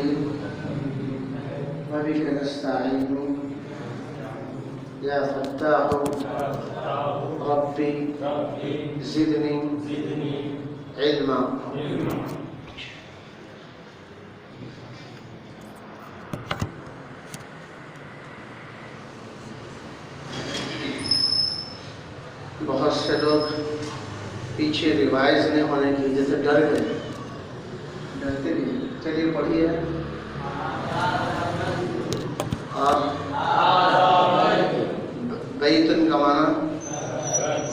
नस्तईन व बिका नस्तईन या फत्ताहु रब्बी ज़िदनी इल्मा। बहुत से लोग पीछे रिवाइज नहीं होने की वजह से डर गए, डरते नहीं। चलिए पढ़िए। और बैतुन का माना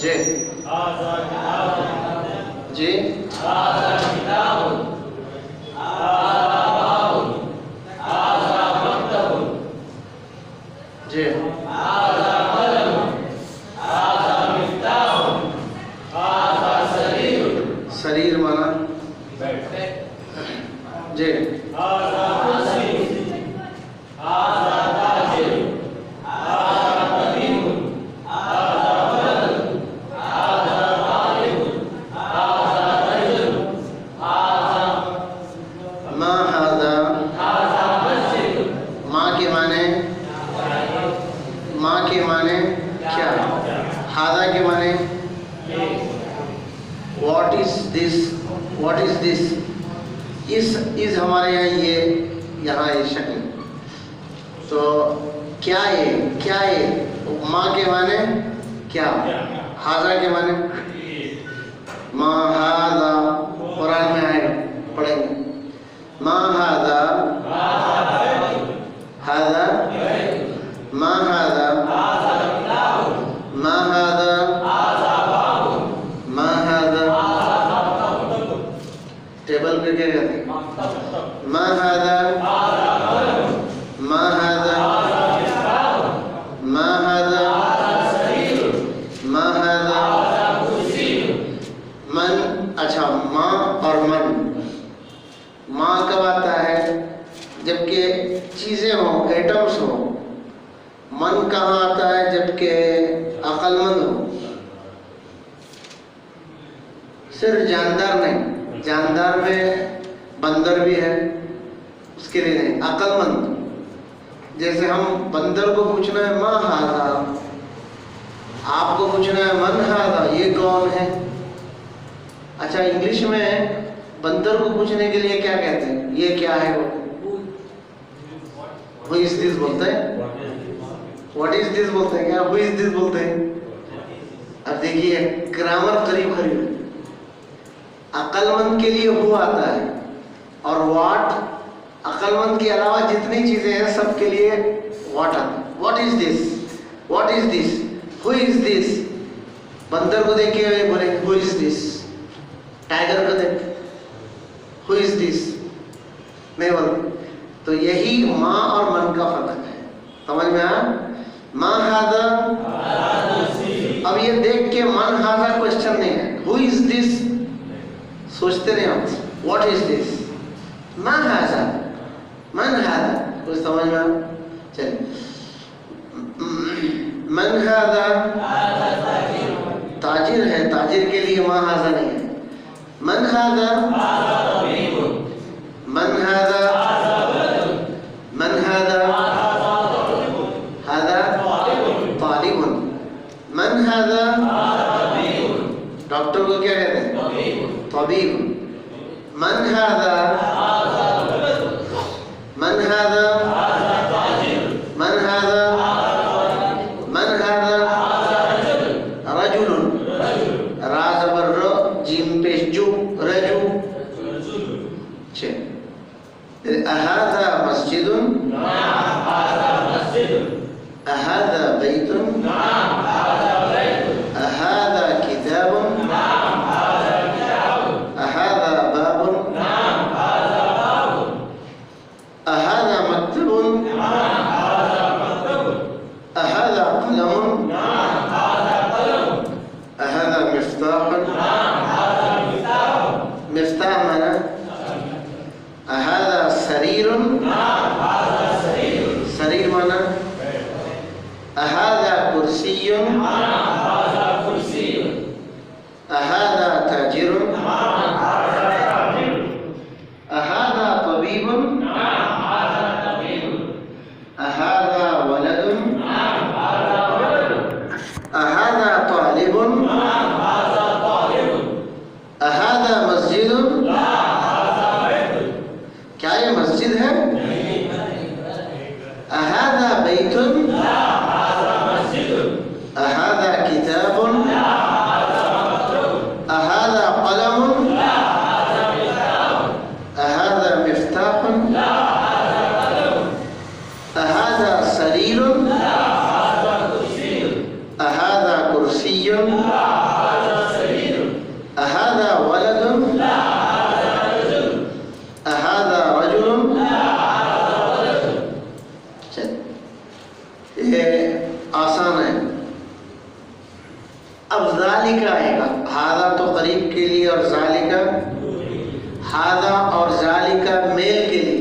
जे जे जे शरीर माना जे व्हाट इज दिस। इस हमारे यहाँ ये शक्ल। तो क्या ये माँ के माने क्या, हाजा के माने माँ हाजा। कुरान में आएगा, पढ़ेंगे। माँ हाजा हाजा माँ हाजा माँ हाजा माँ हाजा। टेबल पे क्या कहते हैं? माँ हाजा माँ हाजा माँ हाजा माँ हाजा मन। अच्छा, माँ और मन। माँ कब आता है? जबकि चीज़ें हो, एटम्स हो। मन कहाँ आता है? जबकि अक्लमंद हो। सिर्फ जानदार नहीं, जानदार में बंदर भी है, उसके लिए नहीं, अक्लमंद। जैसे हम बंदर को पूछना है माँ हाजा, आपको पूछना है मन हाजा, ये कौन है? अच्छा, इंग्लिश में बंदर को पूछने के लिए क्या कहते हैं? ये क्या है? वो हु इज दिस बोलते हैं, व्हाट इज दिस बोलते हैं, क्या हु इज दिस बोलते हैं? अब देखिए, ग्रामर करीब करीब। अक्लमंद के लिए हु आता है, और व्हाट, अक्लमंद के अलावा जितनी चीजें हैं सबके लिए व्हाट आता है। What is this, what is this, who is this. बंदर को देख के बोले हु इज दिस, टाइगर को देख हु इज दिस, नहीं बोलते। तो यही माँ और मन का फर्क है। समझ में आया? माँ हाजा। अब ये देख के मन हाजा क्वेश्चन नहीं है, हु इज दिस सोचते नहीं हम। व्हाट इज दिस, मन हाजा, मन हाजा। कुछ समझ में आया? चलिए, मन हाजा ताजिर है, ताजिर के लिए माँ हाजा नहीं है। मन हाजा मन हाजा मन हाजा हाजा तालिबुन। मन हाजा, डॉक्टर को क्या कहते हैं? तबीब। मन हाजा मन हाजा मन हाजा मन हाजा रजुलुन। रा ज़बर र, जीम पेश जू, रजू। अहादा मस्जिदुन, अहादा बैतुन, अहादा किताबुन, अहादा बाबुन, अहादा मक्तबुन, अहादा कलमुन, अहादा मिफ्ताहुन। मिफ्ताह माना अहादा शरीरुन, शरीर माना अहादा कुर्सियुन, अहादा ताजिरुन, अहादा तबीबुन, क्या ये मस्जिद है? अहादा बैतुन, अहादा किताबुन, अहादा कलमुन, अहादा मिफ्ताहुन, अहादा सरीरुन, अहादा कुर्सियुन, अहादा वलदुन, अहादा रजुलुन। ये आसान है। अब ज़ालिका आएगा, हादा तो करीब के लिए और ज़ालिका, हादा और ज़ालिका मेल के लिए,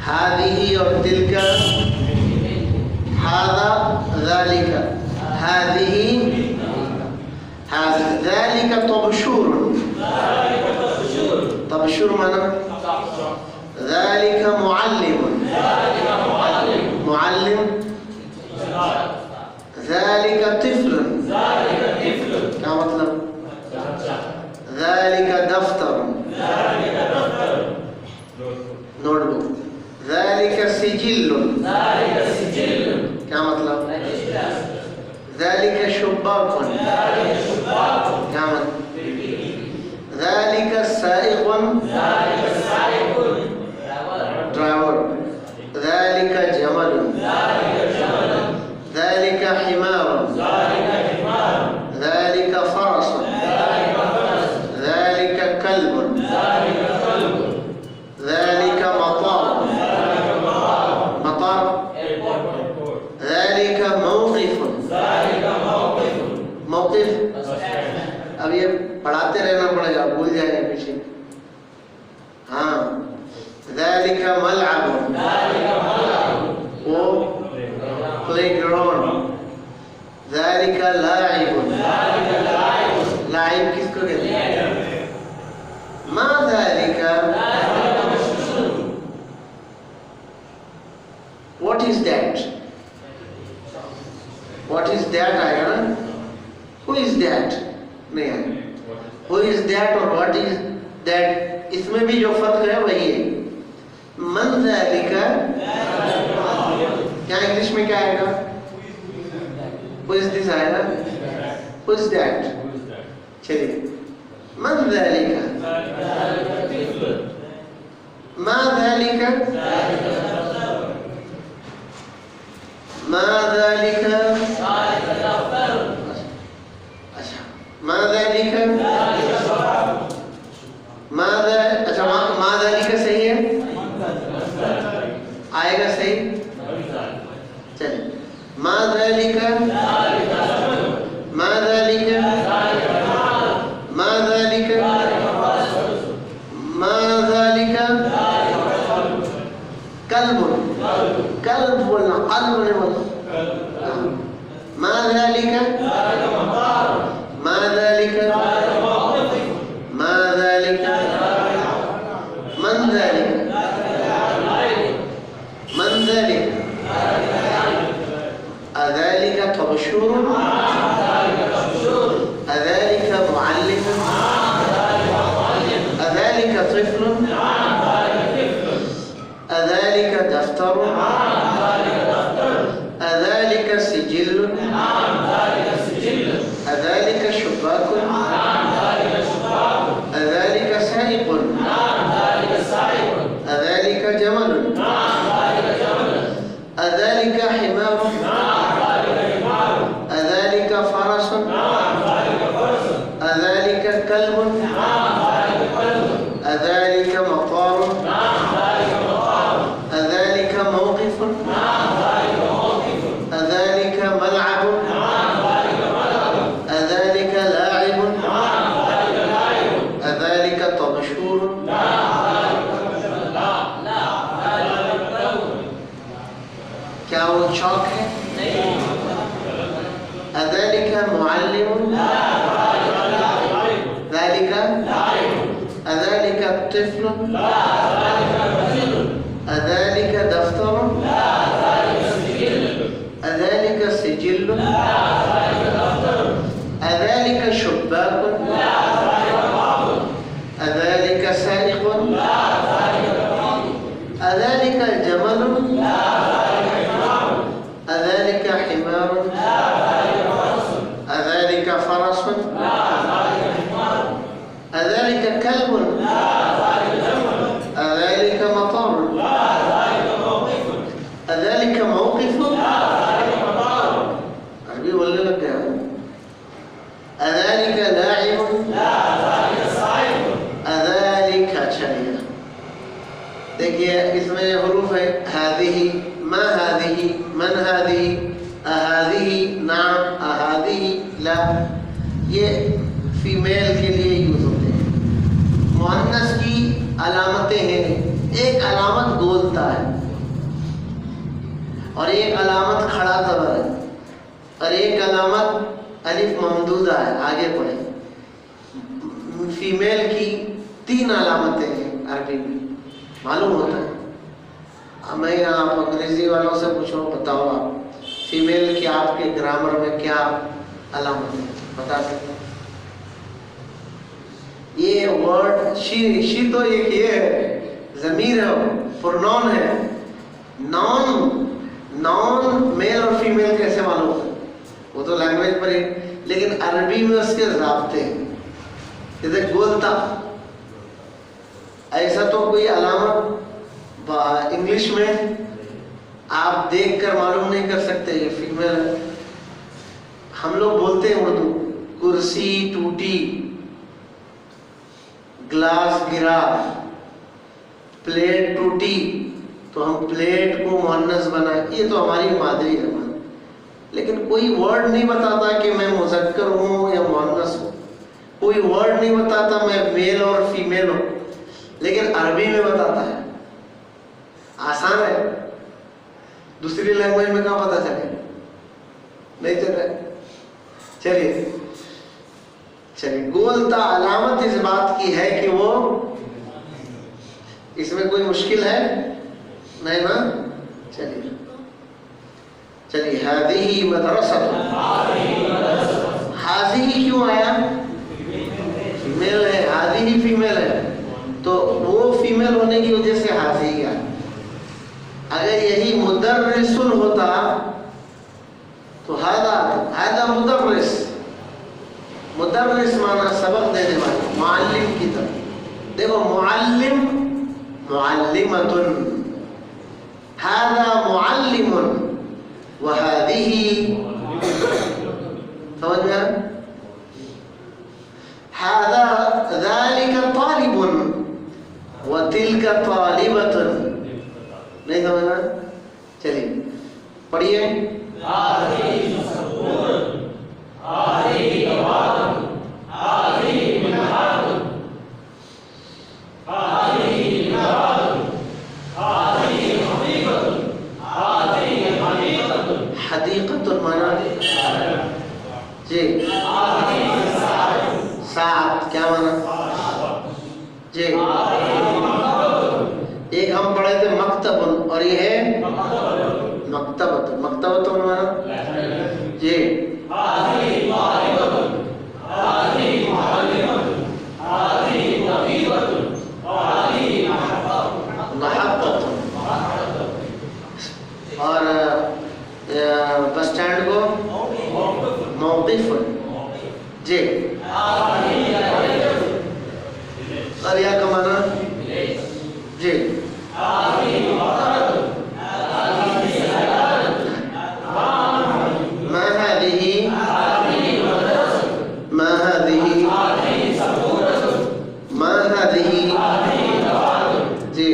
हादिही और तिलका, हादा ज़ालिका, हादिही, ज़ालिका तबशूर, तबशूर माना ज़ालिका मुअल्लिमुन, मुअल्लिम, ज़ालिका तिफ़्लुन, क्या मतलब? ज़ालिका दफ्तरुन, नोटबुक, ज़ालिका सिजिल्लुन, क्या मतलब? ज़ालिका शुब्बाकुन, क्या मतलब? ज़ालिका साइक़ुन, ड्राइवर, ज़ालिका जमलुन, ज़ालिका हिमारुन, ज़ालिका फरसुन, ज़ालिका कल्बुन, ज़ालिका मतारुन, मतार, ज़ालिका मौक़िफ़ुन, मौक़िफ़। अब ये पढ़ाते रहना पड़ेगा, भूल जाएगा पीछे। हाँ, ज़ालिका मलअबुन, वो प्लेग्राउंड, ज़ालिका लाइबुन, लाइब किसको कहते हैं? मा ज़ालिका, what is that? What is that आएगा ना, हु इज दैट नहीं है, हु इज दैट और व्हाट इज दैट, इसमें भी जो फर्क है वही है। मन ज़ालिका, क्या इंग्लिश में क्या आएगा? Who is this आएगा? Who is that? चलिए, मन ज़ालिका, मा ज़ालिका, मा ज़ालिका, अच्छा, मा ज़ालिका, अच्छा, मा ज़ालिका सही है, आएगा सही। चलिए, मा ज़ालिका, मा ज़ालिका, मा ज़ालिका, मा ज़ालिका, कल्बुन, कल्ब बोलना, कल्ब नहीं बोलना। मा ज़ालिका, मा ज़ालिका, मा ज़ालिका, मन ज़ालिका, मन ज़ालिका, अज़ालिका तबशूर, अज़ालिका मुअल्लिम, अज़ालिका तिफ़्लुन, अज़ालिका दफ्तरुन, अज़ालिका सिजिल्लुन, अज़ालिका शुब्बाकुन, अज़ालिका साइक़ुन, अज़ालिका जमलुन, अज़ालिका हिमारुन, अज़ालिका फरसुन, अज़ालिका कल्बुन, अज़ालिका मतारुन, अज़ालिका मौक़िफ़ुन, अज़ालिका मलअबुन, अज़ालिका लाइबुन, अज़ालिका तबशूरुन। क्या वो चौक है? अज़ालिका मुअल्लिमुन, ज़ालिका, अज़ालिका तिफ़्लुन, अज़ालिका दफ्तरुन, अज़ालिका सिजिल्लुन, अज़ालिका शुब्बाकुन, अज़ालिका साइक़ुन, जमल, अज़ालिका हिमार, अज़ालिका फरस, अज़ालिका कल्ब, अज़ालिका मतर, अज़ालिका मौक़िफ़, अरबी बोलने लग गया, अज़ालिका लाइब, अज़ालिका। चलिए देखिए इसमें हुरूफ है हादिही, मा हादिही, मन हादिही, अहादिही, नाम, अहादिही, ला। ये फीमेल के लिए यूज होते हैं। मुअन्नस की अलामतें हैं, एक अलामत गोलता है और एक अलामत खड़ा ज़बर है और एक अलामत अलिफ ममदूदा है। आगे पढ़े। फीमेल की 3 अलामतें हैं अरबी में, मालूम होता है। अब मैं आप अंग्रेजी वालों से पूछो, बताओ आप फीमेल की आपके ग्रामर में क्या अलामत है, बता सकते हैं? ये वर्ड शी तो एक ये है, ज़मीर है, प्रोनाउन है। नॉन मेल और फीमेल कैसे मालूम है? वो तो लैंग्वेज पर है, लेकिन अरबी में उसके ज़ाब्ते हैं। जैसे गोलता, ऐसा तो कोई अलामत इंग्लिश में आप देखकर मालूम नहीं कर सकते ये फीमेल है। हम लोग बोलते हैं उर्दू, कुर्सी टूटी, ग्लास गिरा, प्लेट टूटी, तो हम प्लेट को मुअन्नस बनाए। ये तो हमारी मादरी ज़बान, लेकिन कोई वर्ड नहीं बताता कि मैं मुज़क्कर हूँ या मुअन्नस हूँ। कोई वर्ड नहीं बताता मैं मेल और फीमेल हूँ, लेकिन अरबी में बताता है। आसान है, दूसरी लैंग्वेज में कहाँ पता चले? नहीं चल रहा। चलिए गोलता अलामत इस बात की है कि वो, इसमें कोई मुश्किल है नहीं ना? चलिए हादिही मदरसतुन, हादिही क्यों आया? फीमेल है, हादिही फीमेल है, तो वो फीमेल होने की वजह से हादिही आया। अगर यही मुदर्रिसुन होता तो हादा मुदर्रिस, मुदर्रिस माना सबक देने वाला, मुअल्लिम की तरह। देखो मुअल्लिम, मुअल्लिमतुन, हादा मुअल्लिमुन व हादिही, समझ में? हादा ज़ालिका तालिबुन व तिलका तालिबतुन। नहीं समझना? चलिए पढ़िए। हदीक़तुन माना जी, सात क्या माना जी? एक हम पढ़े थे मकतबुन और ये है मकतबतुन। मकतबतुन माना जी, और बस स्टैंड को मौक़िफ़ुन जी, करिया का माना जी, मा हादिही, मा हादिही, मा हादिही जी,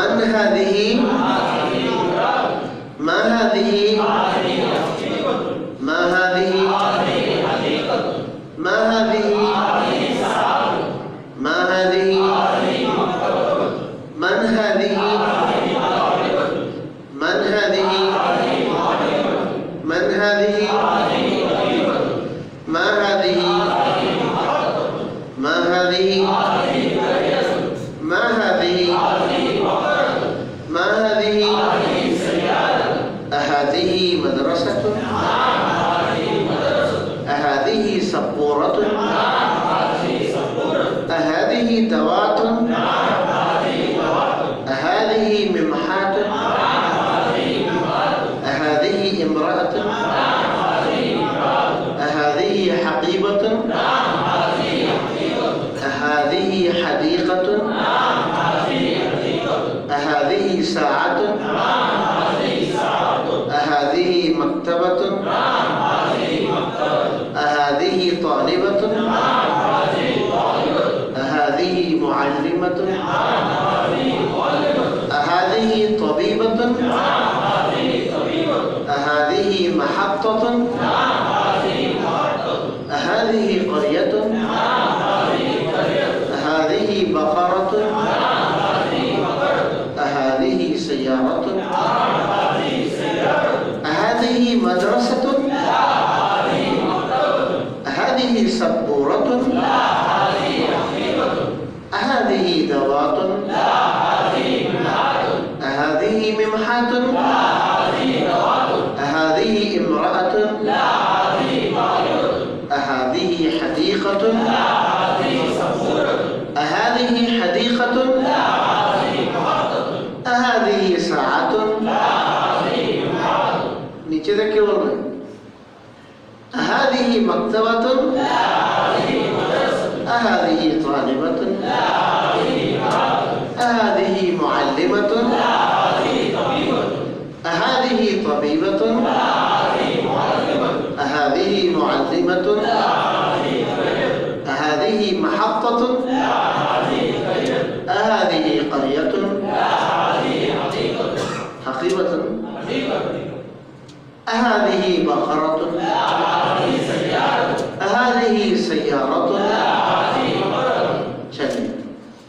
मन हादिही, मा हादिही, मा हादिही, मा हादिही, मा हादिही, मन हादिही, मन हादिही, मन हादिही, मा हादिही, मा हादिही, मा हादिही, मा हादिही, अहादिही मदरसतुन, अहादिही सब्बूरतुन, अहादिही दवातुन, अहादिही हदीक़तुन, अहादिही साअतुन, अहादिही मक्तबतुन, अहादिही तालिबतुन, अहादिही मुअल्लिमतुन, अहादिही तबीबतुन, अहादिही महत्ततुन, अहादिही क़रयतुन, अहादिही बक़रतुन, अहादिही सय्यारतुन, अहादिही मदरसतुन, अहादिही सब्बूरतुन, अहादिही दवातुन, अहादिही मिम्हातुन, अहादिही इम्रअतुन, अहादिही हदीक़तुन, अहादिही हदीक़तुन, अहादिही साअतुन। नीचे देख के बोल रहे, अहादिही मक्तबतुन, अहादिही तालिबतुन, अहादिही मुअल्लिमतुन, अहादिही तबीबतुन, अहादिही मुअल्लिमतुन, अहादिही महत्ततुन, अहादिही क़रयतुन, हक़ीक़तुन, अहादिही बक़रतुन, अहादिही सय्यारतुन। चलिए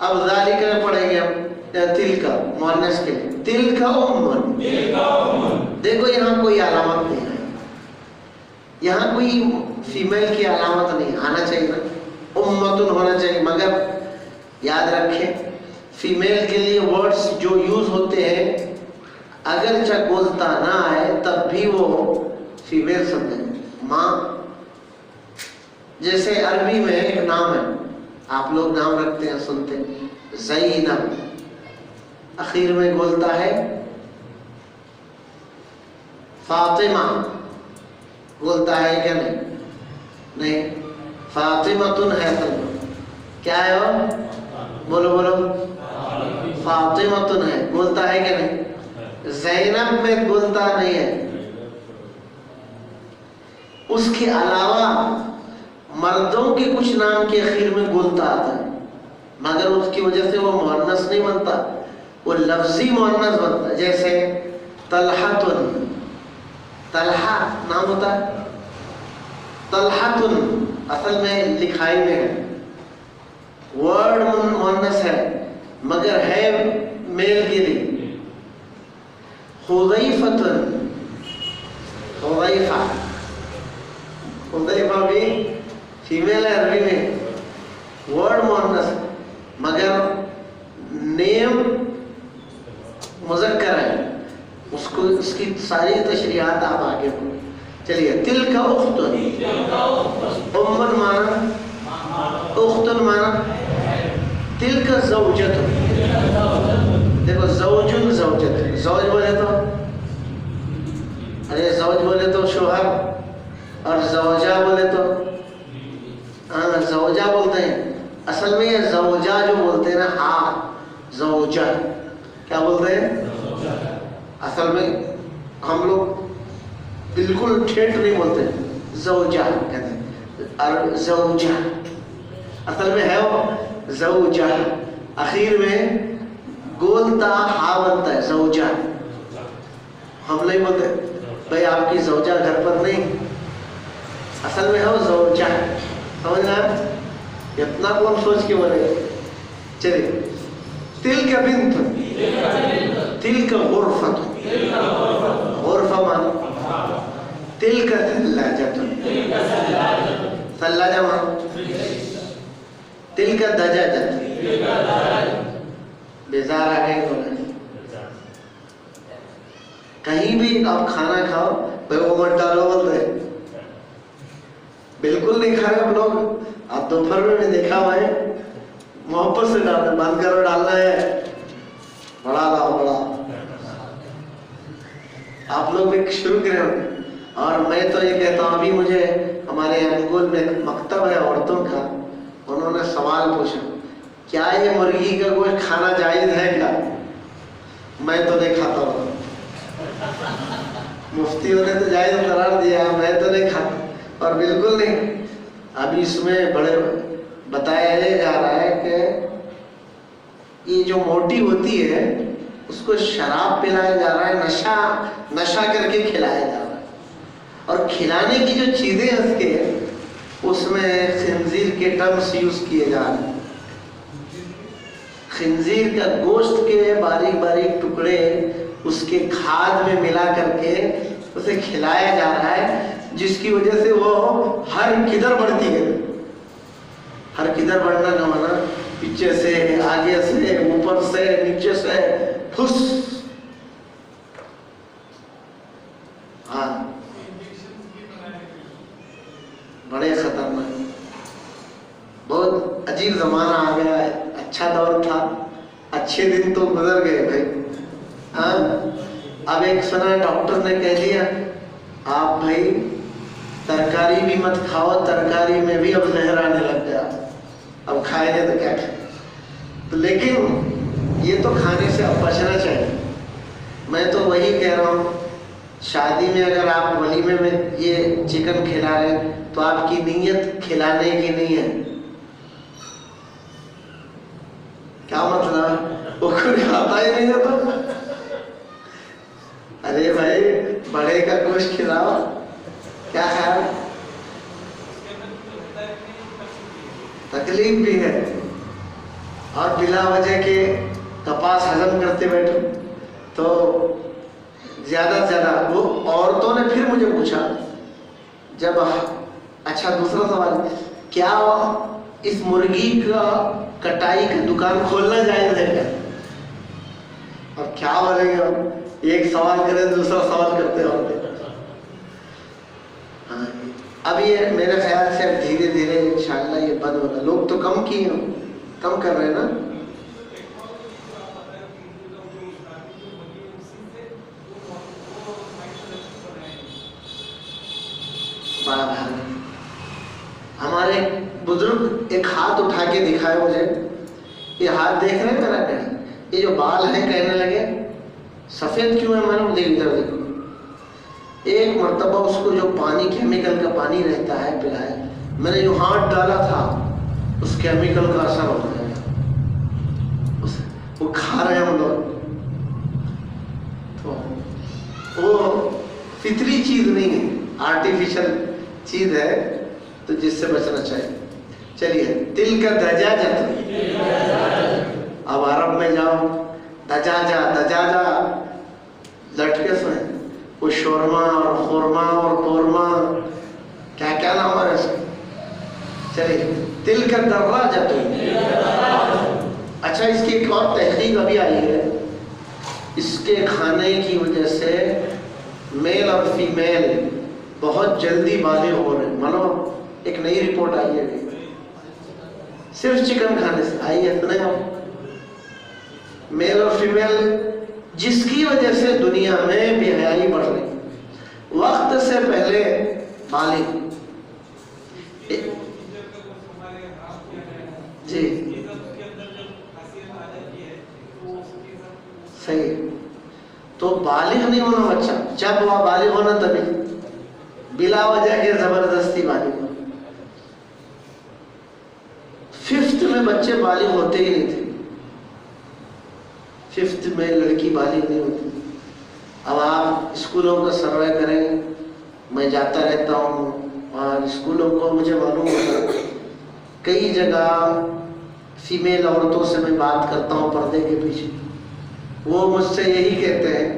अब ज़ालिका पढ़ेंगे हम। तिलका मुअन्नस के लिए, तिलका उम्मुन। देखो यहाँ कोई अलामत नहीं है, यहाँ कोई फीमेल की अलामत नहीं आना चाहिए ना, उम्मतुन होना चाहिए। मगर याद रखें फीमेल के लिए वर्ड्स जो यूज होते हैं अगर चाहे बोलता ना आए तब भी वो फीमेल समझेंगे। माँ, जैसे अरबी में एक नाम है, आप लोग नाम रखते हैं सुनते हैं, ज़ैनब, आखिर में बोलता है फातिमा, बोलता है क्या? नहीं, नहीं, फातिमतुन है। तो क्या है वो? बोलो बोलो, फातिमतुन है, बोलता है क्या? नहीं। ज़ैनब में बोलता नहीं है। उसके अलावा मर्दों के कुछ नाम के आखिर में बोलता आता है, मगर उसकी वजह से वो मुअन्नस नहीं बनता, वो लफ्जी मुअन्नस बनता है। जैसे तलहातुन, तलहा नाम होता है, तलहातुन असल में लिखाई में है, वर्ड मुअन्नस है मगर है मेल के लिए। हुज़ैफ़तुन, हुज़ैफ़ा, हुज़ैफ़ा भी फीमेल है अरबी में, वर्ड मुअन्नस मगर नेम मुज़क्कर है। उसको उसकी सारी तशरीहात आप आगे पढ़ो। चलिए तिलका उख्तुन, उम्मुन माना, उख्तुन माना, तिलका ज़ौजतुन। देखो ज़ौजुन ज़ौजतुन, ज़ौज बोले तो अरे ज़ौज बोले तो शोहर, और ज़ौजा बोले तो हाँ ज़ौजा बोलते हैं। असल में ये ज़ौजा जो बोलते हैं ना, हाँ ज़ौजा क्या बोलते हैं? असल में हम लोग बिल्कुल ठेठ नहीं बोलते, ज़ौजा कहते हैं, और ज़ौजा असल में है वो ज़ौजा, आखिर में गोलता हा बनता है ज़ौजा। हम नहीं बोलते भाई आपकी ज़ौजा घर पर नहीं, असल में है वो ज़ौजा। समझना? इतना कौन सोच के बोले। चलिए तिलका बिन्तुन, तिलका गुरफ़तुन, गुरफ़ा मानो, तिलका सल्लाजतुन, सल्लाजा मानो, तिलका दजाजतुन, बेजार आ गए बोले। कहीं भी आप खाना खाओ भाई वो मत डालो बोलते हैं, बिल्कुल नहीं खा रहे आप लोग। आप दोपहर में भी देखा हुआ है, मोहब्बत से डालना, बंद करो डालना है, बड़ा लाओ बड़ा। आप लोग भी शुरू करें होंगे। और मैं तो ये कहता हूँ, अभी मुझे हमारे अनुगुल में एक मकतब है औरतों का, उन्होंने सवाल पूछा क्या ये मुर्गी का गोश्त खाना जायज है क्या? मैं तो नहीं खाता हूँ। मुफ्तियों ने तो जायज करार दिया, मैं तो नहीं खाता, और बिल्कुल नहीं। अभी इसमें बड़े बताया जा रहा है कि ये जो मोटी होती है उसको शराब पिलाया जा रहा है, नशा करके खिलाया जा रहा है, और खिलाने की जो चीजें उसके उसमें खिंजीर के टर्म्स यूज किए जा रहे हैं। खिंजीर का गोश्त के बारीक बारीक टुकड़े उसके खाद में मिला करके उसे खिलाया जा रहा है, जिसकी वजह से वो हर किधर बढ़ती है। हर किधर बढ़ना का माना पीछे से, आगे से, ऊपर से, नीचे से, फुस। हाँ, बड़े खतरनाक, बहुत अजीब जमाना आ गया है। अच्छा दौर था, अच्छे दिन तो गुजर गए भाई। हाँ, अब एक सुना डॉक्टर ने कह दिया आप भाई तरकारी भी मत खाओ, तरकारी में भी अब जहर आने लग गया, अब खाएंगे तो क्या खाए। तो लेकिन ये तो खाने से अब बचना चाहिए। मैं तो वही कह रहा हूँ, शादी में अगर आप वलीमे में ये चिकन खिला रहे हैं तो आपकी नीयत खिलाने की नहीं है। क्या मतलब? वो कोई खाता ही नहीं है तो अरे भाई बड़े का गोश्त खिलाओ, क्या खाया? तकलीफ भी है, और बिला वजह के कपास हजम करते बैठो तो ज्यादा से ज्यादा। वो औरतों ने फिर मुझे पूछा जब, अच्छा दूसरा सवाल, क्या इस मुर्गी का कटाई का दुकान खोलना जायज है क्या? अब क्या बोलेंगे हम, एक सवाल करें दूसरा सवाल करते होते। हाँ, अब ये मेरे ख्याल से अब धीरे धीरे इंशाल्लाह ये बंद होगा। लोग तो कम किए, कम कर रहे हैं ना। बड़ा भारी। हमारे बुजुर्ग एक हाथ उठा के दिखाए मुझे, ये हाथ देख रहे हैं मेरा? क्या ये जो बाल है, कहने लगे सफेद क्यों है? मैंने देख इधर देखो। एक मर्तबा उसको जो पानी, केमिकल का पानी रहता है, पिलाया, मैंने जो हाथ डाला था उस केमिकल का असर हो गया। वो खा रहे हैं हम लोग, तो वो फितरी चीज नहीं है, आर्टिफिशियल चीज है, तो जिससे बचना चाहिए। चलिए, तिल का दजाजत। अब अरब में जाओ, दजाजा दजाजा लटके से वो शोरमा और खुरमा और कोरमा, क्या क्या नाम है इसका। चलिए, तिल का दर्राजत। अच्छा, इसकी एक और तहकीक अभी आई है, इसके खाने की वजह से मेल और फीमेल बहुत जल्दी बालिग हो रहे हैं। मानो एक नई रिपोर्ट आई है सिर्फ चिकन खाने से आई है, इतने मेल और फीमेल, जिसकी वजह से दुनिया में बेहयाई बढ़ रही। वक्त से पहले बालिग जी सही, तो बालिग नहीं होना बच्चा, जब वह बालिग होना तभी, बिला वजह के जबरदस्ती बालिग होना। 5th में बच्चे बालिग होते ही नहीं थे, 5th में लड़की बालिग नहीं होती। अब आप स्कूलों का सर्वे करें, मैं जाता रहता हूँ और स्कूलों को मुझे मालूम होता, कई जगह फीमेल औरतों से मैं बात करता हूँ पर्दे के पीछे, वो मुझसे यही कहते हैं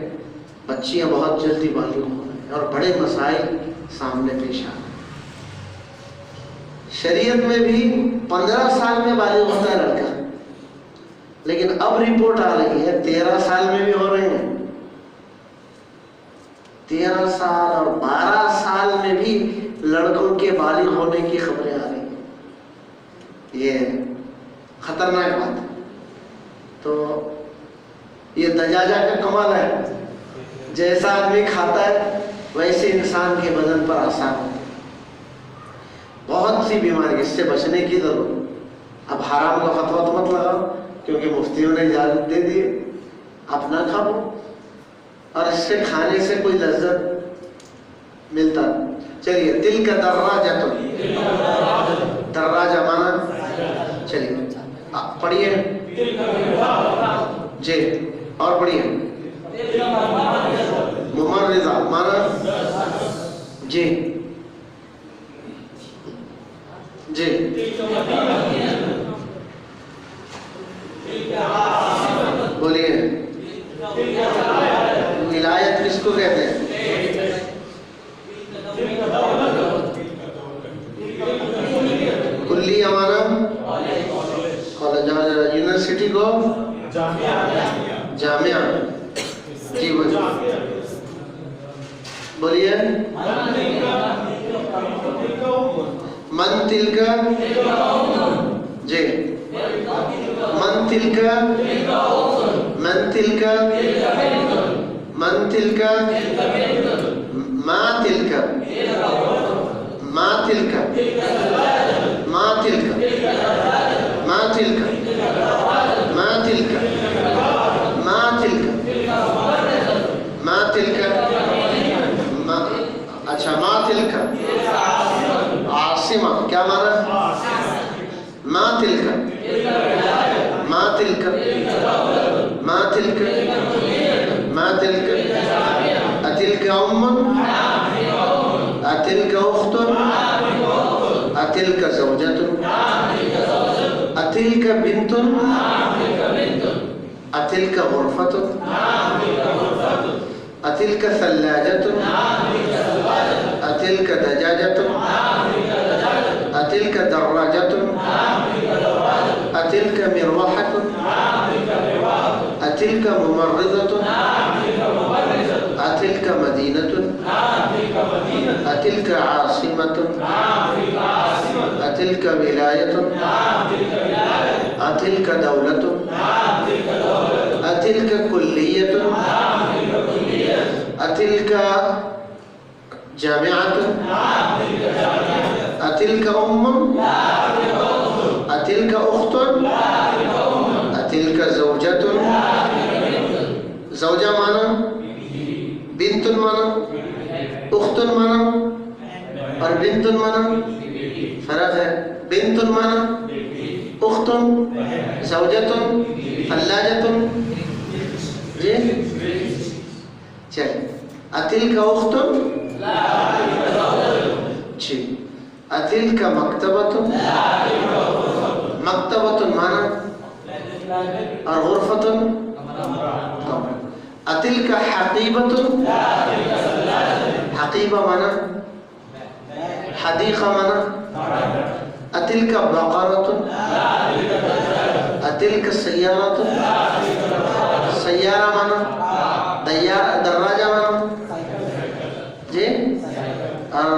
बच्चियाँ बहुत जल्दी बालिग हो रही हैं और बड़े मसाइल सामने पेश आ रहे हैं। शरीयत में भी 15 साल में बालिग होता है लड़का, लेकिन अब रिपोर्ट आ रही है 13 साल में भी हो रहे हैं। 13 साल और 12 साल में भी लड़कों के बालिग होने की खबरें आ रही हैं। ये खतरनाक बात है। तो ये दजाजा का कमाल है, जैसा आदमी खाता है वैसे इंसान के बदन पर असर होता है। बहुत सी बीमारी, इससे बचने की जरूरत। अब हराम का फतवा तो मत लगाओ, क्योंकि मुफ्तियों ने इजाजत दे दी, अपना खाओ, और इससे खाने से कोई लज्जत मिलता। चलिए, दिल का दर्राजा, तो दर्राजा माना, चलिए पढ़िए जी, और पढ़िए। मुमर्रिज़ा माना जी जी, बोलिए। विलायत किसको कहते हैं? कुल्ली माना कॉलेज, यूनिवर्सिटी को जामिया जी, बोलिए। मन तिलका जी, मन तिलका, मन तिलका, मन तिलका, माँ तिलका, माँ तिलका, माँ तिलका, माँ तिलका, माँ तिलका, माँ तिलका, माँ तिलका, अच्छा, माँ तिलका, आसिमा क्या माना? माँ तिलका, माँ तिलका, माँ तिलका, माँ तिलका, अतिलका उम्मुन, अतिलका उख्तुन, अतिलका ज़ौजतुन, अतिलका बिंतुन, अतिलका गुरफतुन, अतिलका सल्लाजतुन, अतिलका दजाजतुन, अतिलका दर्राजतुन, अतिलका मिरवाहतुन, अतिलका मुमर्रिज़तुन, अतिलका मदीनतुन, अतिलका आसिमतुन, अतिलका विलायतुन, अतिलका दौलतुन, अतिलका कुल्लियतुन, अतिलका जामिअतुन, अतिलका उम्मुन, अतिलका उख्तुन, अतिलका ज़ौजतुन, ज़ौजा माना, बिंतुन माना, उख्तुन माना, और बिंतुन माना फर्क है। बिंतुन माना उख्तुन, ज़ौजतुन, फल्लाजतुन जी। चलिए, अतिलका उख्तुन जी, अतिलका मक्तबतुन, मक्तबतुन माना, और गुरफतुन, अतिलका हकीबतुन, हकीबा माना, हदीक़ा माना, अतिलका बक़रतुन, अतिलका सय्यारतुन, सय्यारा माना, दर्राजा माना जी, और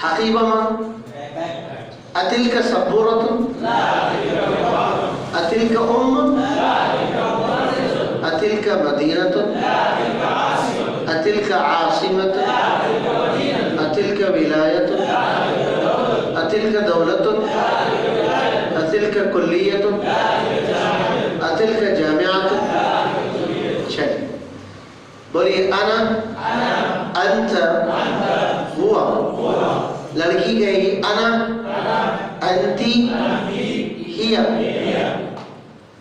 हकीबा माना, अतिलका सबूरतुन, अतिलका उम्मुन, अतिलका मदीनतुन, अतिलका आसिमतुन, अतिलका विलायतुन, अतिलका दौलतुन, अतिलका कुल्लियतुन, अतिलका जामिअतुन। चलिए, बोलिए। अना, अंत, हुआ। लड़की कहेगी अना, अंती, हिया।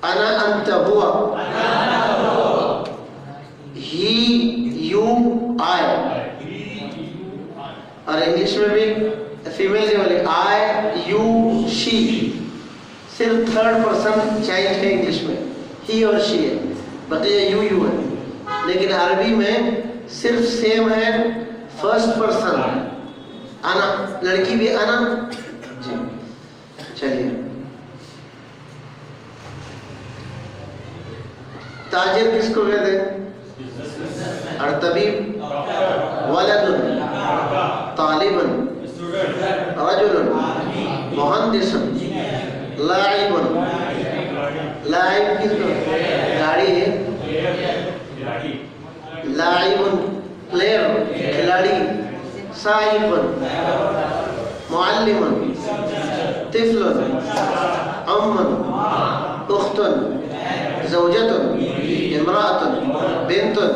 अना अंत हुआ, ही, यू, आई। और इंग्लिश में भी फीमेल के वाले आई, यू, शी। सिर्फ थर्ड पर्सन चाइल्ड है इंग्लिश में, ही और शी है, बकिया यू यू है। लेकिन अरबी में सिर्फ सेम है, फर्स्ट पर्सन अना, लड़की भी अना जी। चलिए, ताजिर किसको कहते हैं? और तबीब, वलदुन, तालिबन, रजुलन, मुहंदिसन, लाइबन। लाइब किसको? गाड़ी है, लाइबन प्लेयर, खिलाड़ी। साइबन, मुअल्लिमन, तिफलन, अम्मन, उख्तुन, ज़ौजतुन, इम्राअतुन, बिन्तुन,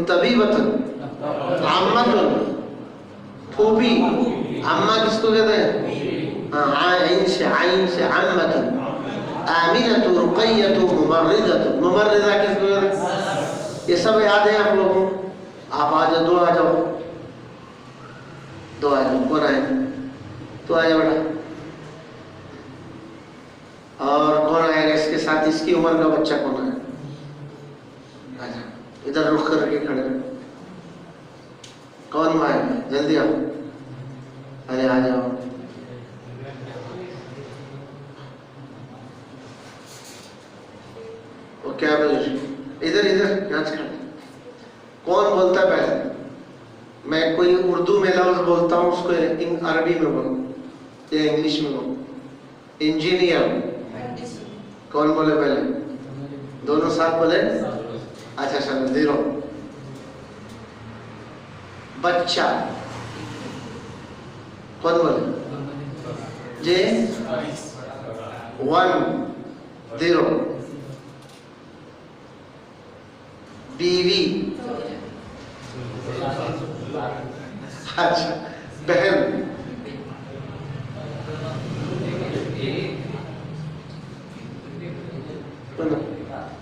तबीबतुन, अम्मतुन, फूफी। अम्मा किसको कहते हैं? आइन से अम्मतुन। आमिनतु, रुक़य्यतु, मुमर्रिज़तु। मुमर्रिज़ा किसको कहते हैं? ये सब याद है आप लोगों को? आप आ जाओ, दो आ जाओ, दो आ जाओ। कौन आए? तो आ जाओ बेटा। और कौन आएगा इसके साथ? इसकी उम्र का बच्चा कौन है? आ जाओ, इधर रुख करके खड़े रहो। कौन आएगा? जल्दी आओ। अरे आ जाओ। वो क्या बोल? इधर यहाँ से खड़े। कौन बोलता है पहले? मैं कोई उर्दू में लफ्ज बोलता हूँ, उसको अरबी में बोलो या इंग्लिश में बोलो। इंजीनियर कौन बोले पहले? दोनों साथ बोले? अच्छा चलो, 0। बच्चा कौन बोले? जे 1 0। बीवी, अच्छा। बहन,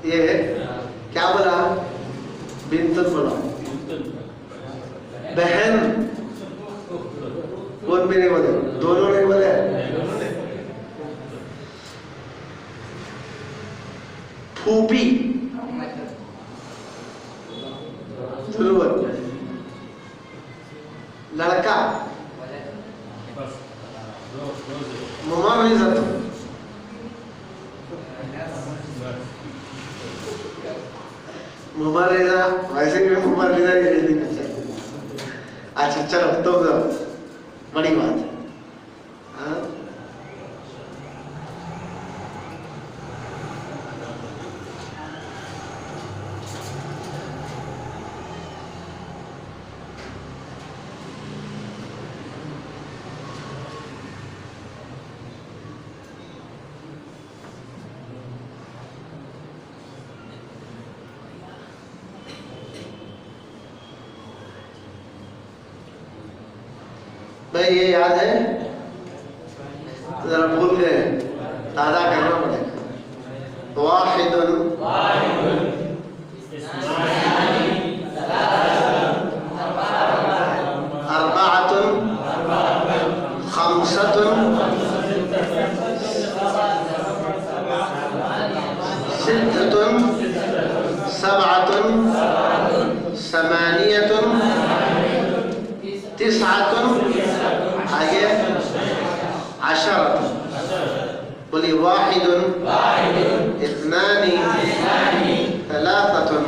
ये क्या बोला? बिन्तुन बोला। बहन कौन भी नहीं बोले? दोनों नहीं बोले। फूफी जरूर। लड़का मुमर्रिज़तु। मुमर्रिज़ा वैसे भी मुमर्रिज़ा ही रहनी चाहिए। अच्छा चलो, तो बड़ी बात है। हाँ भाई, ये याद है? जरा भूल गए, ताज़ा करना पड़ेगा। वाहिदुन, अर्बाअतुन, खम्सतुन, सित्ततुन, सबअतुन, समानियतुन, तिस्अतुन, आगे अशरतुन। बोलिए, वाहिदुन, इत्नानी, तलातुन,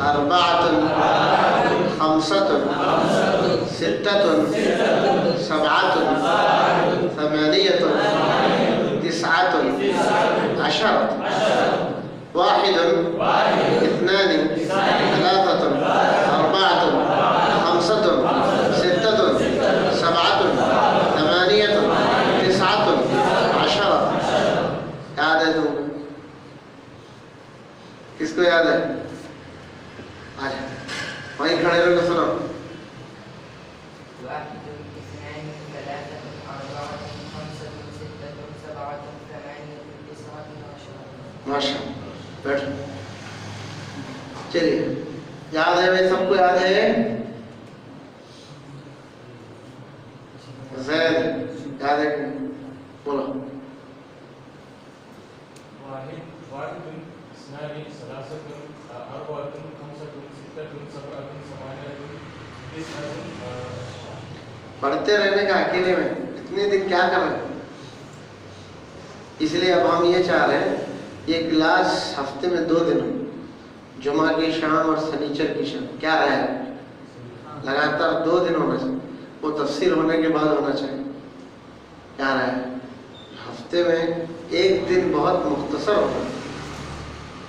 अर्बाअतुन, खम्सतुन, सित्ततुन, सबअतुन, समानियतुन, तिस्अतुन, अशरतुन। वाहिदुन, इत्नानी, तलातुन, अर्बाअतुन, खम्सतुन, सित्ततुन, सबअतुन, समानियतुन, तिस्अतुन, अशरतुन। याद है तुमको? किसको याद है? अच्छा, वहीं खड़े रहो, सुनो। माशा, बैठो। चलिए, याद है भाई? सबको याद है? ज़ैद याद है? बोलो। पढ़ते रहने का अकेले में इतने दिन क्या कर रहे? इसलिए अब हम ये चाह रहे हैं, ये क्लास हफ्ते में 2 दिन, जुमा की शाम और शनिचर की शाम, क्या रहे? लगातार 2 दिन होना चाहिए। वो तफसीर होने के बाद होना चाहिए। क्या रहे? हफ्ते में 1 दिन बहुत मुख्तसर होता है।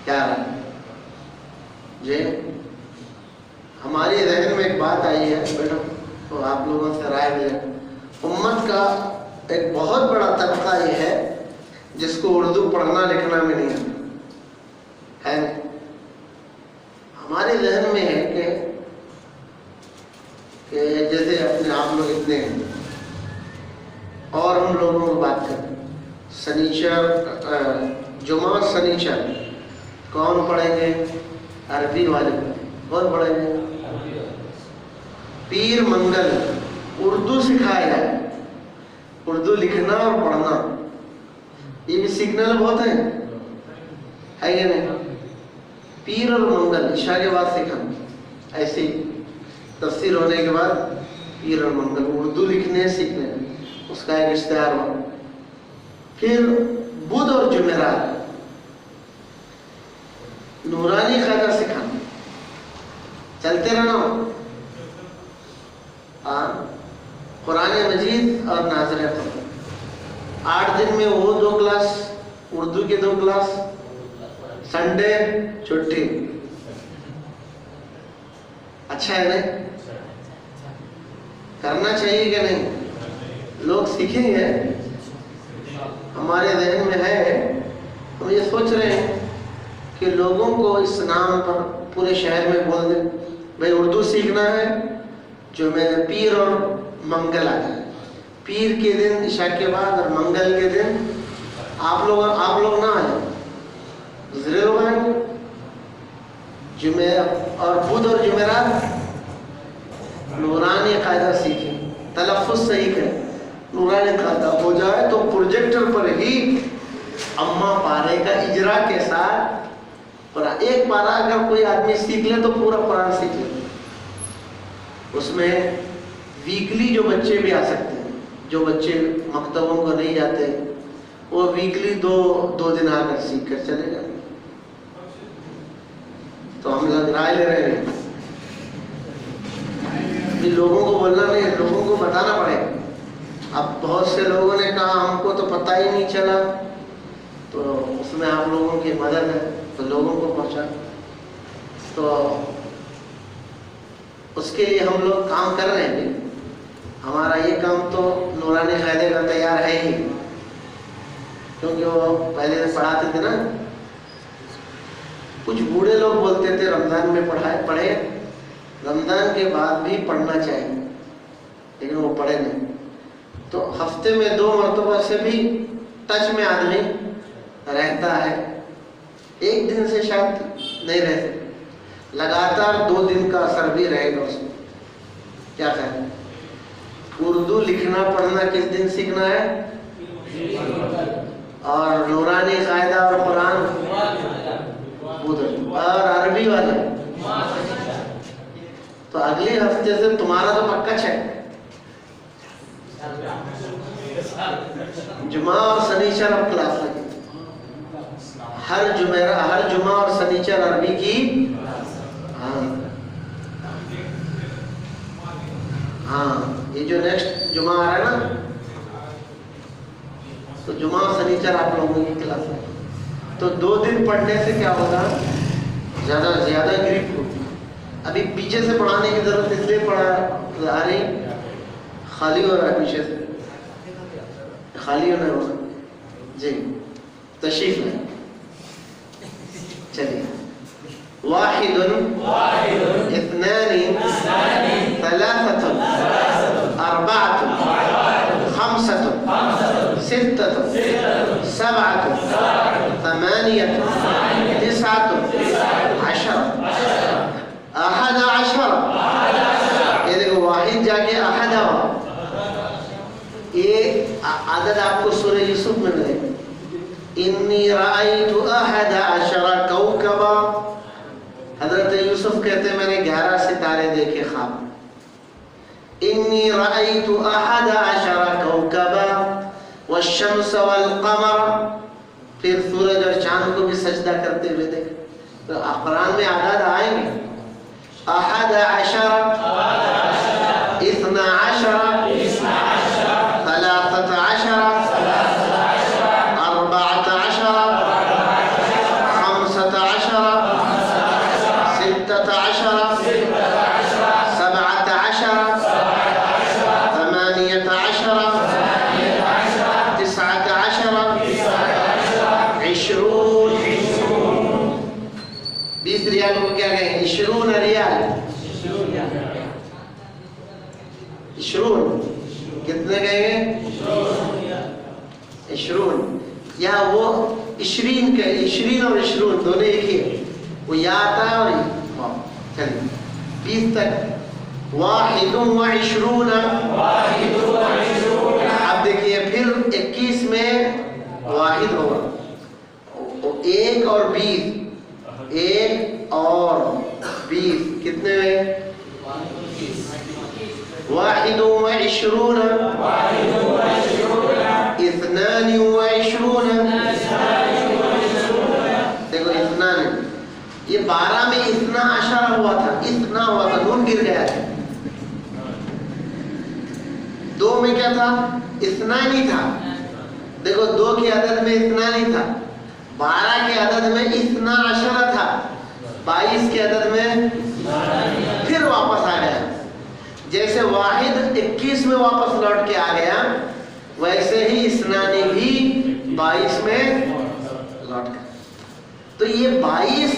क्या रहे जी? हमारी जहन में एक बात आई है बेटा, तो आप लोगों से राय भी है। उम्मत का एक बहुत बड़ा तबका ये है जिसको उर्दू पढ़ना लिखना में नहीं आता है। हमारे जहन में है कि जैसे अपने आप लोग इतने हैं और हम लोगों को बात करें, शनिचर जुमा और शनिचर कौन पढ़ेंगे? अरबी वाले कौन पढ़ेंगे? पीर मंगल उर्दू सिखाया जाए, उर्दू लिखना और पढ़ना, ये भी सीखने बहुत है कि नहीं? पीर और मंगल ईशा के बाद सीखना, ऐसे तफसीर होने के बाद पीर और मंगल उर्दू लिखने सीखने, उसका एक इश्तिहार हुआ। फिर बुध और जुमेरात नूरानी कायदा सिखाना, चलते रहना। कुरान मजीद और नाज़िर क़ुरान 8 दिन में वो 2 क्लास, उर्दू के 2 क्लास, संडे छुट्टी। अच्छा है नहीं? करना चाहिए कि नहीं? लोग सीखेंगे, हमारे जहन में है। हम ये सोच रहे हैं कि लोगों को इस नाम पर पूरे शहर में बोल दें, भाई उर्दू सीखना है, जो मैं पीर और मंगल आ जाए, पीर के दिन ईशा के बाद और मंगल के दिन आप लोग ना आए, दूसरे लोग आएंगे। जुमे और बुध और जुमेरात नूरानी कायदा सीखें, तलफ़्फ़ुज़ सही करें। नूरानी कायदा हो जाए तो प्रोजेक्टर पर ही अम्मा पारे का इजरा के साथ एक पारा अगर कोई आदमी सीख ले तो पूरा कुरान सीख ले। उसमें वीकली जो बच्चे भी आ सकते हैं, जो बच्चे मकतबों को नहीं जाते, वो वीकली दो दिन आकर सीख कर चले जाए। तो हम लोग राय ले रहे हैं, लोगों को बोलना नहीं, लोगों को बताना पड़ेगा। अब बहुत से लोगों ने कहा हमको तो पता ही नहीं चला, तो उसमें आप लोगों की मदद है तो लोगों को पहुंचा। तो उसके लिए हम लोग काम कर रहे हैं। हमारा ये काम तो नूरानी कायदे का तैयार है ही, क्योंकि वो पहले से पढ़ाते थे ना। कुछ बूढ़े लोग बोलते थे रमज़ान में पढ़े, रमज़ान के बाद भी पढ़ना चाहिए, लेकिन वो पढ़े नहीं। तो हफ्ते में 2 मरतबा से भी टच में आदमी रहता है, एक दिन से शायद नहीं रहते, लगातार 2 दिन का असर भी रहेगा उसमें। क्या कहें? उर्दू लिखना पढ़ना किस दिन सीखना है? और नूरानी कायदा और कुरान बुध, और अरबी वाले तो अगले हफ्ते से तुम्हारा तो पक्का है। जुमा और शनिचर अब क्लास लगे, हर जुमा और शनिचर अरबी की। हाँ, ये जो नेक्स्ट जुमा आ रहा है ना, तो जुमा और शनिचर आप लोगों की क्लास है। तो 2 दिन पढ़ने से क्या होगा? ज़्यादा ग्रिप होगी। अभी पीछे से पढ़ाने की जरूरत इसलिए पढ़ा आ रही, खाली हो रहा है पीछे से, खाली होना होगा जी, तशरीफ है। चलिए, वाहिदुन इत्नानी तलासतुन अर्बअतुन खम्सतुन सित्ततुन सबअतुन थमानियतुन तिसअतुन अशर अहद अशर। ये देखो, वाहिद जाके अहद, ये आदत आपको सूरह यूसुफ में मिलेगा। इन्नी रायतु अहद अशरा कौकबा। हजरत यूसुफ कहते मैंने 11 सितारे देखे ख्वाब। इन्नी रायतु अहद अशरा कौकबा वश्शम्स वल कमर। फिर सूरज और चांद को भी सजदा करते हुए देखे। तो कुरान में आदाद आएंगे, अहद अशरा, इस्ना अशरा, सलासत अशरा, अर्बअत अशरा, खम्सत अशरा, सित्तत अशरा, सबअत अशरा, थमानियत अशरा, तिसअत अशरा, इशरून, 20 रियाल को क्या कहेंगे? इशरून रियाल। इशरून कितने कहेंगे? इशरून। या वो इशरीन के, इशरीन और इशरून दोनों एक ही है, वो या आता है और चलिए 20 तक। वाहिदुन व इशरून, अब देखिए फिर 21 में वाहिद होगा, 1 और 20, 1 और 20 कितने में? वाहिदुन व इशरून, इस्नानी व इशरून। देखो इस्नानी, ये 12 में इतना अशरा हुआ था, इतना हुआ था, नून गिर गया था। 2 में क्या था? इस्नानी था। देखो 2 के अदद में इस्नानी था, 12 के अदद में इतना अशरा था, 22 के अदद में फिर वापस आ गया। जैसे वाहिद 21 में वापस लौट के आ गया, वैसे ही इस्नानी भी 22 में लौट गया। तो ये 22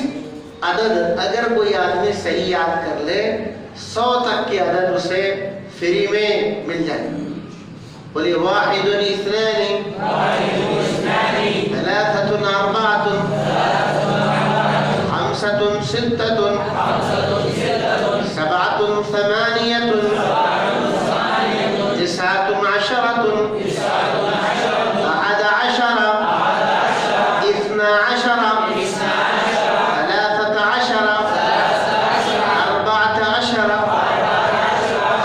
अदद अगर कोई आदमी सही याद कर ले, 100 तक के अदद उसे फ्री में मिल जाए। बोलिए वाहिदुन इस्नानी, सलासतुन अर्बअतुन, खम्सतुन सित्ततुन, सबअतुन समानियतुन, तिस्अतुन अशरतुन, अहद अशर, इस्ना अशर, सलासत अशर, अर्बअत अशर,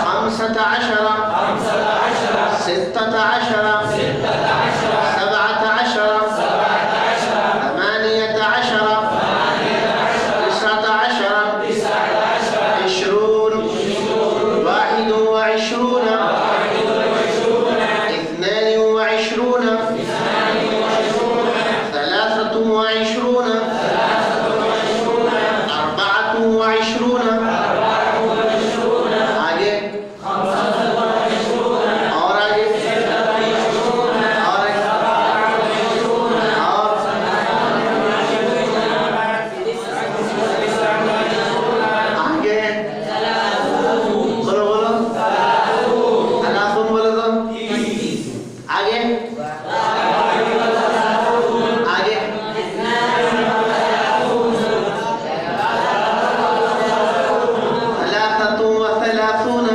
खम्सत अशर, सित्तत अशर, सबअत अशर, थमानियत अशर, तिस्अत अशर, इशरून, वाहिदुन व इशरून, इस्नानी व इशरून, सलासतुन व इशरून, अर्बअतुन व इशरून। आगे और आगे बोलो बोलो, सलासुन बोलो तो आगे आगे सलासतुन व सलासून,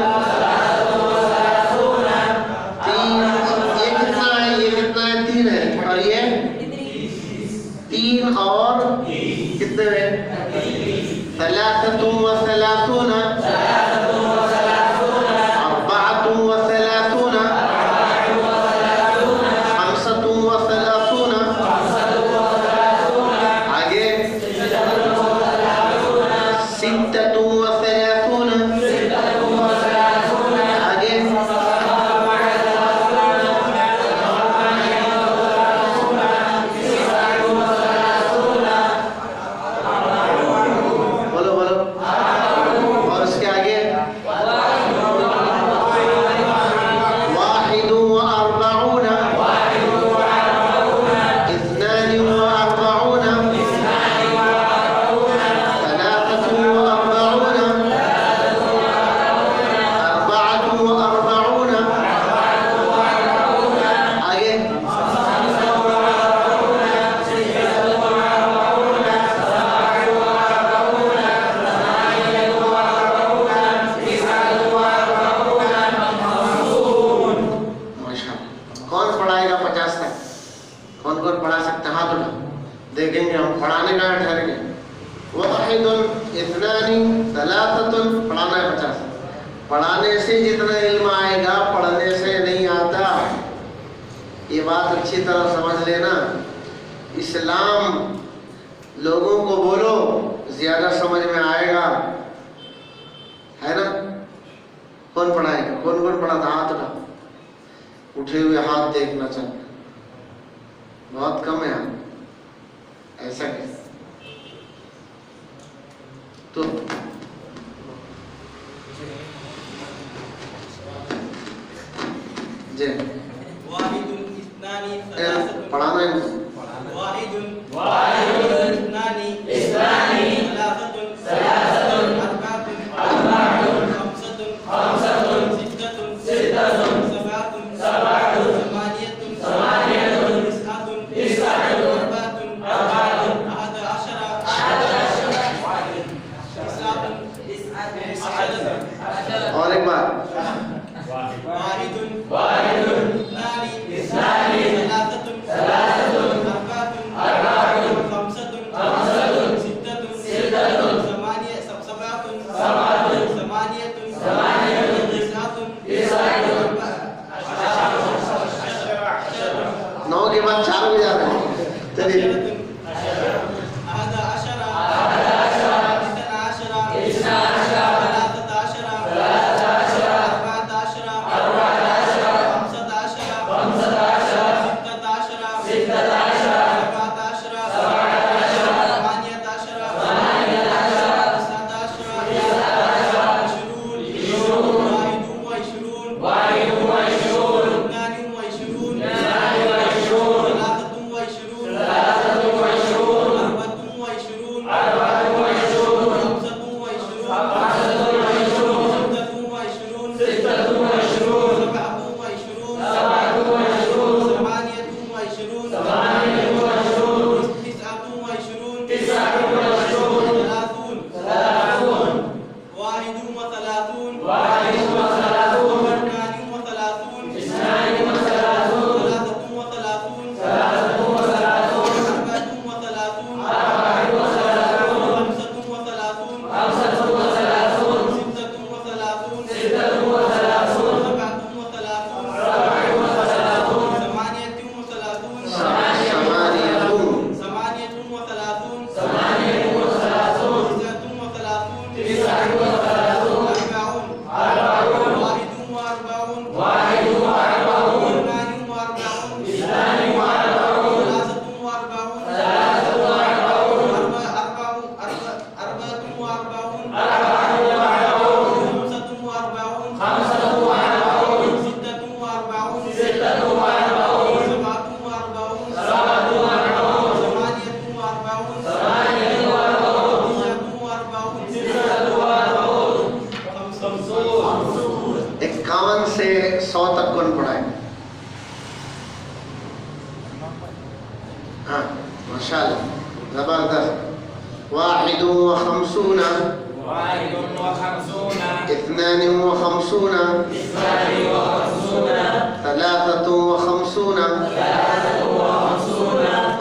3 है, और ये 3 और कितने में? सलासतुन व सलासून, अर्बअतुन व सलासून, खम्सतुन व सलासून। आगे सित्ततुन व सलासून। आगे बोलो बोलो, और उसके आगे वाहिदुन व अर्बऊन, इस्नानी व अर्बऊन, सलासतुन व अर्बऊन, अर्बअतुन व अर्बऊन। आगे माशाअल्लाह। कौन पढ़ाएगा 50 तक? कौन कौन पढ़ा सकते हैं? हाथ उठाओ, देखेंगे हम पढ़ाने का ठहरेंगे। वाहिदुन, इस्नानी, सलासतुन, पढ़ाना है 50। पढ़ाने से जितना इल्म आएगा, पढ़ने से नहीं आता। ये बात अच्छी तरह समझ लेना। इस्लाम लोगों को बोलो, ज्यादा समझ में आएगा, है ना? कौन पढ़ाएगा? कौन कौन पढ़ाता? हाथ उठाओ, उठे हुए हाथ देखना चाहते, बहुत कम है यहाँ। ऐसा कैसे? तो जय वाहिदुन इस्नानी पढ़ाना है। और एक बार नौ के बाद 4 बजे आ रहे हैं। चलिए से 100 तक कौन पढ़ाए? हाँ माशाअल्लाह जबरदस्त। वाहिद व खमसूना इत्नान व खमसूना तलातत व खमसूना।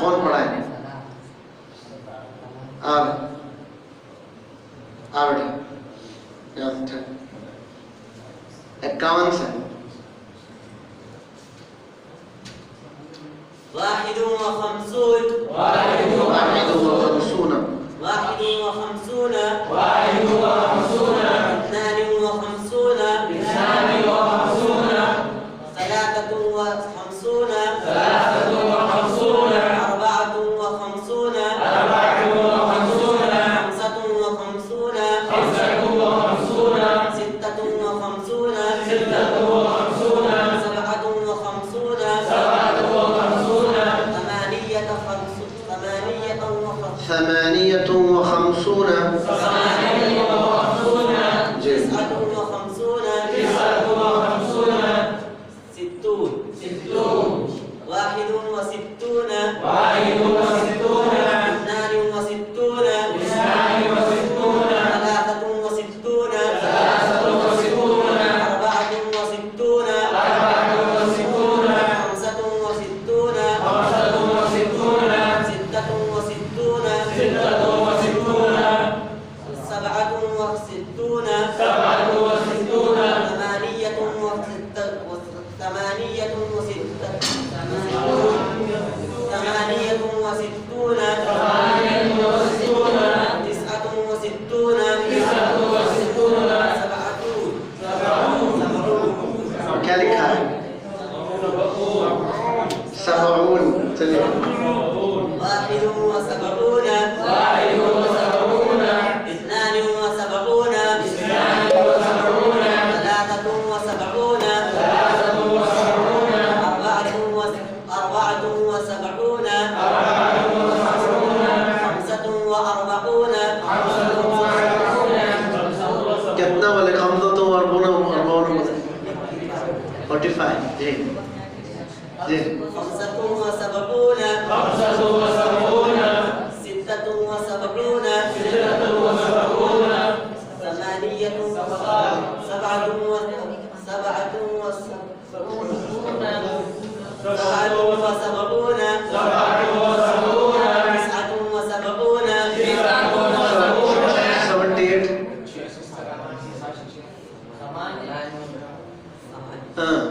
कौन पढ़ाए? बेटा 51 से واحد وخمسون واحد وخمسون اثنان وخمسون ثلاثة وخمسون أربعة وخمسون خمسة وخمسون ستة وخمسون سبعة وخمسون ثمانية وخمسون تسعة وخمسون ستون واحد وستون اثنان وستون ثلاثة وستون أربعة وستون خمسة وستون ستة وستون سبعة وستون ثمانية وستون تسعة وستون क्या लिखा है? 70। चलिए واحد وسبعون اثنان وسبعون ثلاثة وسبعون أربعة وسبعون जी जी خمسة وسبعون خمسة وسبعون ستة وسبعون ستة وسبعون ثمانية سبعة وسبعون سبعة سبعة وسبعون وسبعون تسعة وسبعون 78 हाँ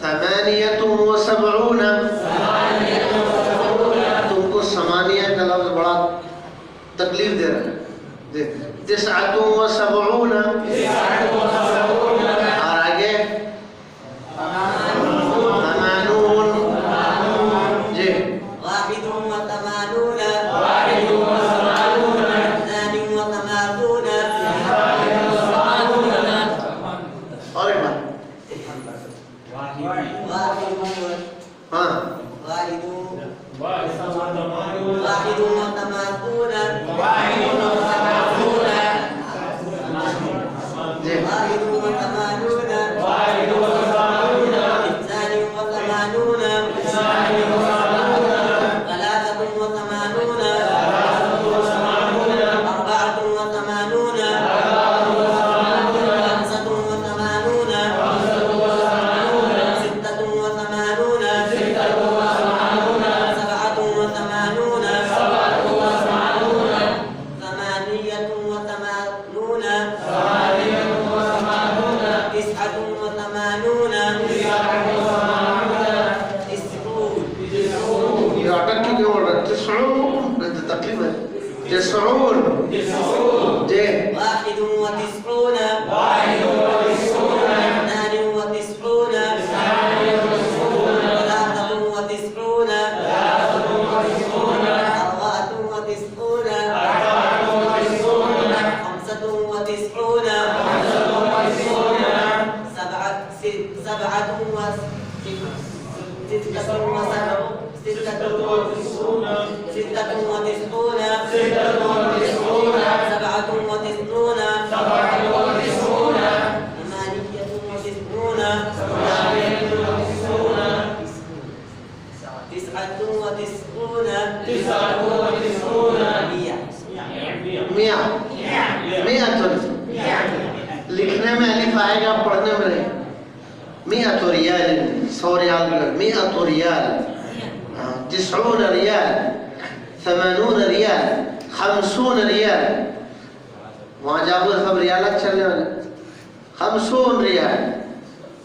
ثمانية وسبعون तुमको समानिया का लफ्ज बड़ा तकलीफ दे रहा है तिस्अतु व सबऊन और आगे तमानून जी واحد وثمانون واحد وثمانون اثنان وثمانون और एक बार واحد हाँ واحد واحد وثمانون واحد وثمانون واحد وثمانون जी واحد وثمانون واحد وثمانون اثنان وثمانون اثنان وثمانون ثلاثة وثمانون ثلاثة وثمانون أربعة وثمانون خمسة وثمانون خمسة وثمانون ستة وثمانون ستة وثمانون سبعة وثمانون سبعة وثمانون ثمانية وثمانون ثمانية وثمانون تسعة وثمانون تسعة وثمانون تسعون تسعون ये अटक की क्यों बोल रहा है तिस्ऊन तकलीफ है तिस्ऊन تسعون जी واحد وتسعون واحد وتسعون اثنان وتسعون اثنان وتسعون ثلاثة وتسعون ثلاثة وتسعون أربعة وتسعون أربعة وتسعون خمسة وتسعون خمسة وتسعون سبعة ستة وسبعون ستة وتسعون ستة وتسعون ستة وتسعون سبعة وتسعون سبعة وتسعون ثمانية وتسعون ثمانية وتسعون تسعة وتسعون تسعة وتسعون مية मियाँ मियाँ तो लिखने में अलिफ आएगा पढ़ने में नहीं मियाँ तो रियाल 100 रियाल मियाँ तो रियाल 90 रियाल 80 रियाल 50 रियाल वहाँ जाओगे सब रियाल चलने वाले 50 रियाल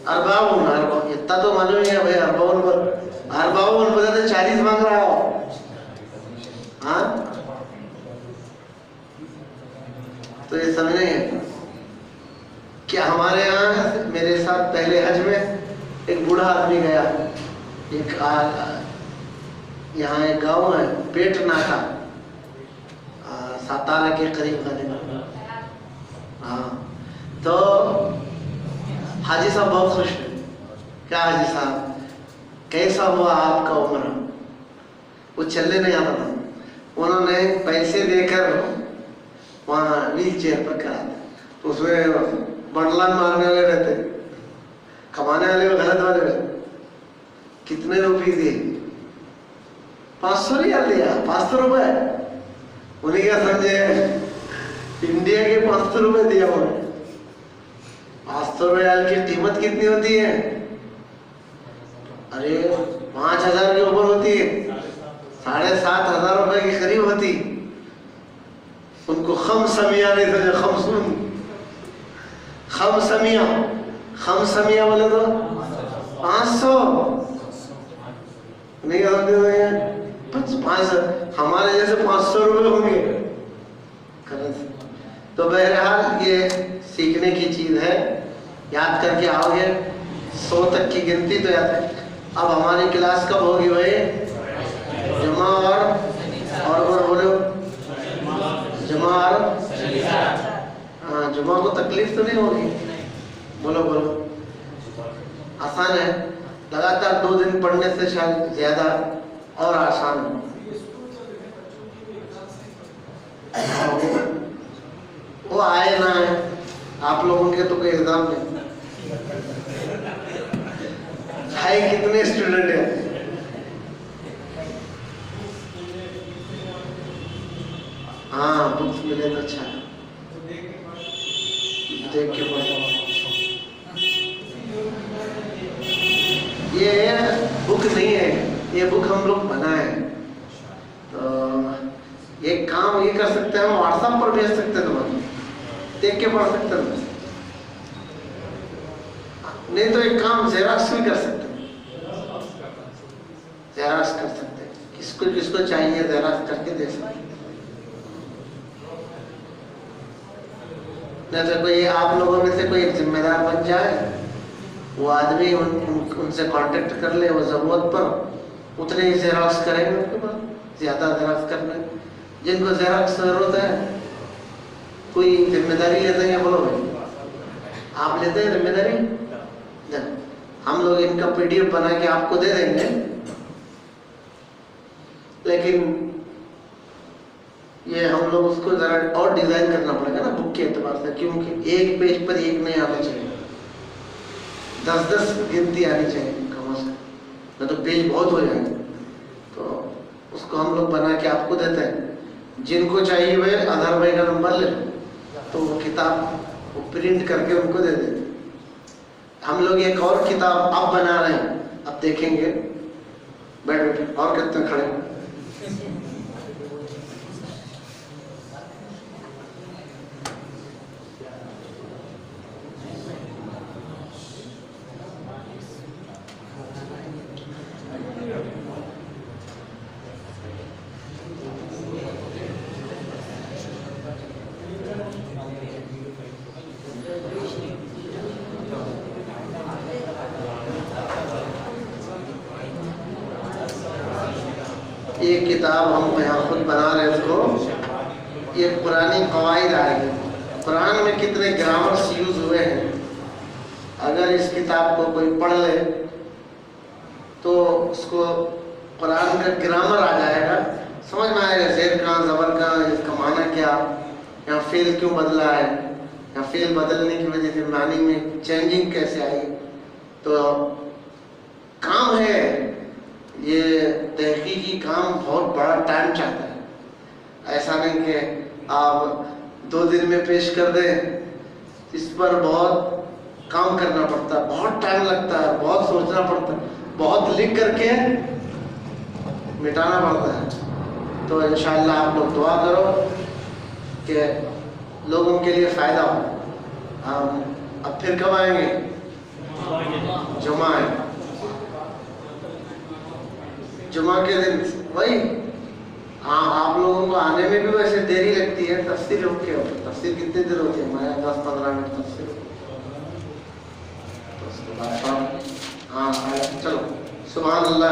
40 इतना तो मालूम ही है भाई 40 बोले तो 40 मांग रहा हो हाँ तो ये समझे क्या हमारे यहाँ मेरे साथ पहले हज में एक बूढ़ा आदमी गया एक यहाँ एक गांव है पेट नाका सातारा के करीब बने हाँ तो हाजी साहब बहुत खुश है क्या हाजी साहब कैसा हुआ आपका उम्र वो चलने नहीं आता था उन्होंने पैसे देकर वहाँ व्हील चेयर पर करा था तो उसमें बंडलान मारने वाले रहते कमाने वाले गलत वाले रहते कितने रुपये दिए 500 रियाल दिया 500 रुपए उन्हें क्या समझे इंडिया के 500 रुपए दिया उन्हें 500 रियाल की कीमत कितनी होती है अरे 5000 के ऊपर होती है 7500 रुपए के करीब होती उनको खमसमिया नहीं समझे खमसून खमसमिया बोले तो 500 नहीं समझे 500 हमारे जैसे 500 रुपए होंगे तो बहरहाल ये सीखने की चीज है याद करके आओगे 100 तक की गिनती तो याद अब हमारी क्लास कब होगी भाई जुमा और बोलो जुमा और हाँ जुमा को तकलीफ तो नहीं होगी बोलो बोलो आसान है लगातार 2 दिन पढ़ने से शायद ज्यादा और आसान वो आए ना आए आप लोगों के तो कोई एग्जाम नहीं भाई कितने स्टूडेंट हैं? हाँ बुक्स मिले तो अच्छा है, देख के पढ़ो। ये बुक नहीं है, ये बुक हम लोग बनाए। तो ये काम ये कर सकते हैं, हम व्हाट्सएप पर भेज सकते हैं, तुम्हें देख के पढ़ सकते हैं। नहीं तो एक काम जेरॉक्स भी कर सकते हैं, जेरॉक्स कर सकते हैं, किसको किसको चाहिए जेरॉक्स करके दे सकते हैं। नहीं तो कोई आप लोगों में से कोई एक जिम्मेदार बन जाए, वो आदमी उनसे कांटेक्ट कर ले, वो जरूरत पर उतने ही जेरॉक्स करेंगे, उनके बाद ज्यादा जेरॉक्स करने। जिनको जेरॉक्स जरूरत है, कोई जिम्मेदारी लेते हैं? बोलो भाई, आप लेते हैं जिम्मेदारी? नहीं, हम लोग इनका पीडीएफ बना के आपको दे देंगे, लेकिन ये हम लोग उसको जरा और डिजाइन करना पड़ेगा ना बुक के एतबार से, क्योंकि एक पेज पर एक नहीं आना चाहिए, 10-10 गिनती आनी चाहिए कम से कम, नहीं तो पेज बहुत हो जाएंगे। तो उसको हम लोग बना के आपको देते हैं। जिनको चाहिए वे आधार भाई का नंबर ले, तो वो किताब वो प्रिंट करके उनको दे देते। हम लोग एक और किताब अब बना रहे हैं, अब देखेंगे। बैठ बैठ और कितने खड़े हो? ये किताब हम यहाँ खुद बना रहे हैं इसको। ये पुरानी कवायद आ रही है, कुरान में कितने ग्रामर्स यूज हुए हैं। अगर इस किताब को कोई पढ़ ले तो उसको कुरान का ग्रामर आ जाएगा, समझ में आएगा ज़ेर कहाँ, ज़बर कहाँ, इसका माना क्या, यहाँ फेल क्यों बदला है, यहाँ फेल बदलने की वजह से मानी में चेंजिंग कैसे आई। तो काम है ये, तहकीकी काम बहुत बड़ा टाइम चाहता है। ऐसा नहीं कि आप 2 दिन में पेश कर दें, इस पर बहुत काम करना पड़ता है, बहुत टाइम लगता है, बहुत सोचना पड़ता है, बहुत लिख करके मिटाना पड़ता है। तो इंशाअल्लाह आप लोग दुआ करो कि लोगों के लिए फ़ायदा हो। हम अब फिर कब आएंगे? जुमा है, जुमा के दिन वही। हाँ, आप लोगों को आने में भी वैसे देरी लगती है, तफसीर होके तफसीर कितनी देर होती है? मैं 10-15 मिनट तफसीर, तो उसके बाद हाँ चलो सुभान अल्लाह।